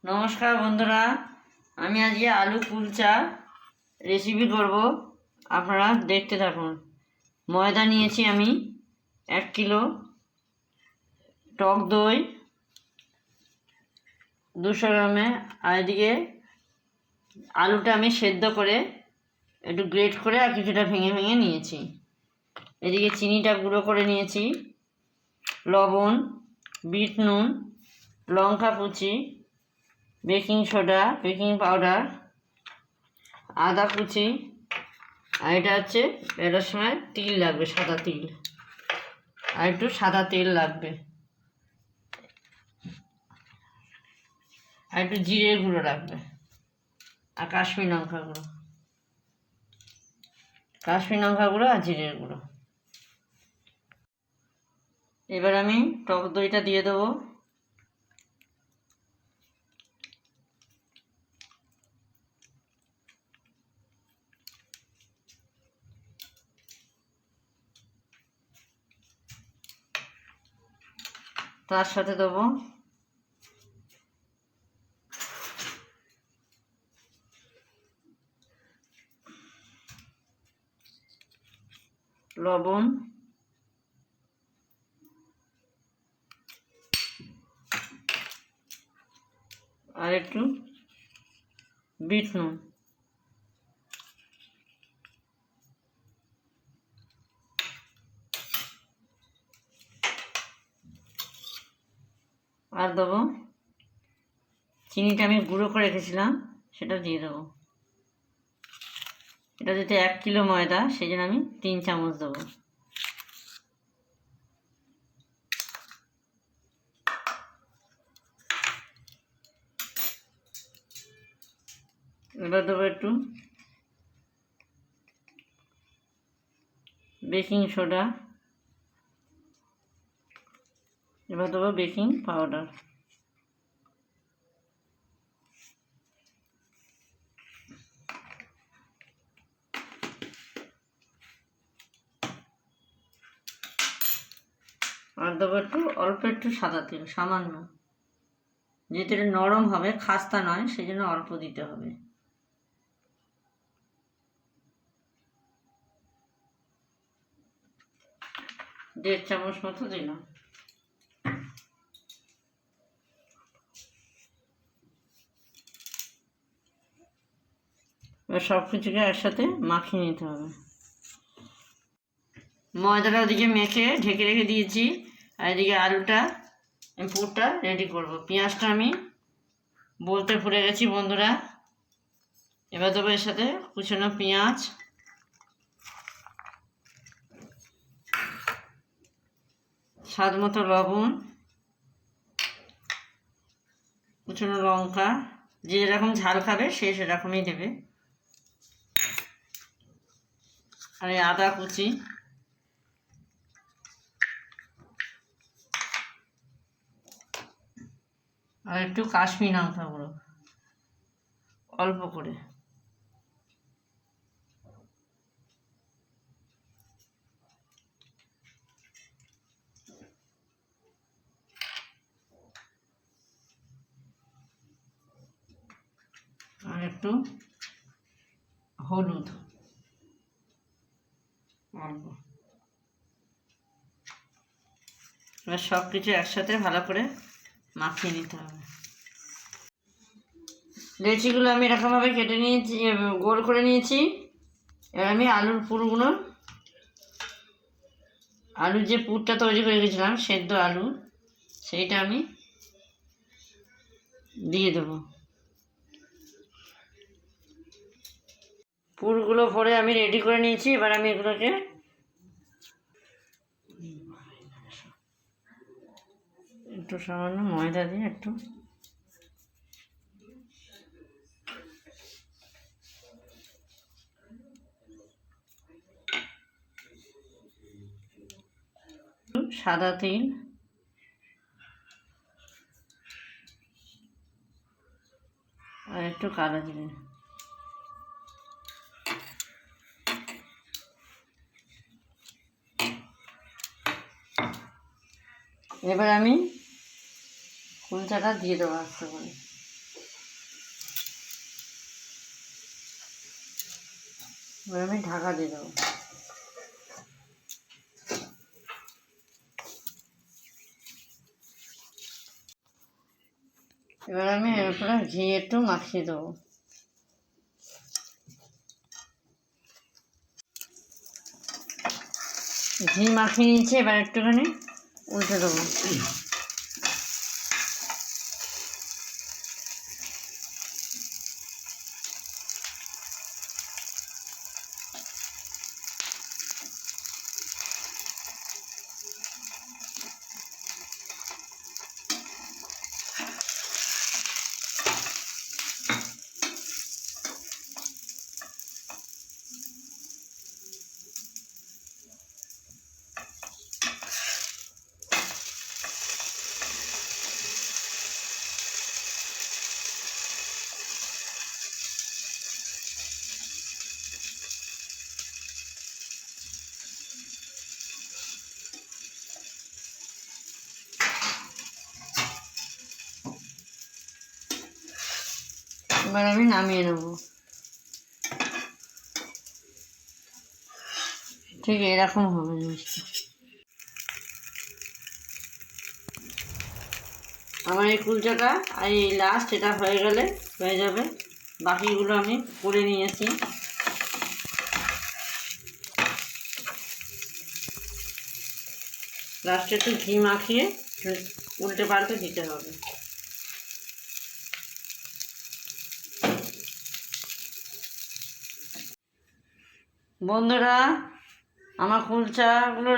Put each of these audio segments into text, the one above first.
নমস্কার বন্ধুরা, আমি আজকে আলু কুলচা রেসিপি করব। আপনারা দেখতে থাকুন। ময়দা নিয়েছি আমি 1 কিলো, টক দই 200 গ্রামে, আর এদিকে আলুটা আমি সেদ্ধ করে একটু গ্রেট করে আর কিছুটা ভেঙে ভেঙে নিয়েছি। এদিকে চিনিটা গুঁড়ো করে নিয়েছি, লবণ, বিট নুন, লঙ্কা কুচি, বেকিং সোডা, বেকিং পাউডার, আদা কুচি, আর এটা হচ্ছে এটার সময় তিল লাগবে, সাদা তিল, আর একটু সাদা তেল লাগবে, আর একটু জিরে গুঁড়ো লাগবে, আর কাশ্মীর লঙ্কা গুঁড়ো, আর জিরের গুঁড়ো। এবার আমি টক দইটা দিয়ে দেবো। তার সাথে দেবো লবণ, আর একটু বিট নুন, আর দেবো চিনিটা আমি গুঁড়ো করে রেখেছিলাম, সেটা দিয়ে দেবো। এটা যেহেতু 1 কিলো ময়দা, সেই জন্য আমি 3 চামচ দেবো। এবার দেবো একটু বেকিং সোডা, এবার দেবো বেকিং পাউডার, আর দেবো অল্প একটু সাদা তেল, সামান্য, যেহেতু এটা নরম হবে, খাস্তা নয়, সেই জন্য অল্প দিতে হবে। দেড় চামচ মতো দিলাম। এবার সব কিছুকে একসাথে মাখিয়ে নিতে হবে। ময়দাটা ওদিকে মেখে ঢেকে রেখে দিয়েছি, আর এদিকে আলুটা আমি পুরটা রেডি করব। পেঁয়াজটা আমি বলতে ভুলে গেছি বন্ধুরা। এবার দেবো এর সাথে কুচনো পেঁয়াজ, স্বাদ মতো লবণ, কুচনো লঙ্কা, যে যেরকম ঝাল খাবে সে সেরকমই দেবে, আর এই আদা কুচি, আর একটু কাশ্মীর লঙ্কা গুঁড়ো অল্প করে, আর একটু হলুদ অল্প। এবার সব কিছু একসাথে ভালো করে মাখিয়ে নিতে হবে। লেচিগুলো আমি এরকমভাবে কেটে নিয়েছি, গোল করে নিয়েছি। এবার আমি আলুর পুরগুলো, আলুর যে পুরটা তৈরি করে রেখেছিলাম, সেদ্ধ আলু, সেইটা আমি দিয়ে দেবো। পুরগুলো ভরে আমি রেডি করে নিয়েছি। এবার আমি এগুলোকে একটু সামান্য ময়দা দিয়ে একটু সাদা তেল, আর একটু কালো জিরে, এবার আমি কুলচাটা দিয়ে দেবো আস্তে করে। এবার আমি ঢাকা দিয়ে দেবো। এবার আমি এর উপরে ঘি একটু মাখিয়ে দেবো। ঘি মাখিয়ে নিয়েছি, এবার একটুখানি উল্টে দেবো। এবার আমি নামিয়ে নেব। ঠিক এরকম হবে জিনিসটা। আমার এই কুলচাটা আর এই লাস্ট এটা হয়ে গেলে হয়ে যাবে। বাকিগুলো আমি করে নিয়েছি। লাস্টে একটু ঘি মাখিয়ে উল্টে পাল্টে দিতে হবে। বন্ধুরা, আমার কুলচাগুলো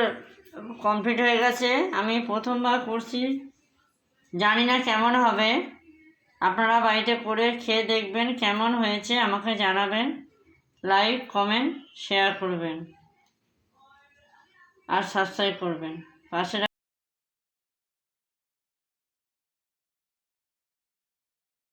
কমপ্লিট হয়ে গেছে। আমি প্রথমবার করছি, জানি না কেমন হবে। আপনারা বাড়িতে করে খেয়ে দেখবেন, কেমন হয়েছে আমাকে জানাবেন। লাইক, কমেন্ট, শেয়ার করবেন আর সাবস্ক্রাইব করবেন। পাশে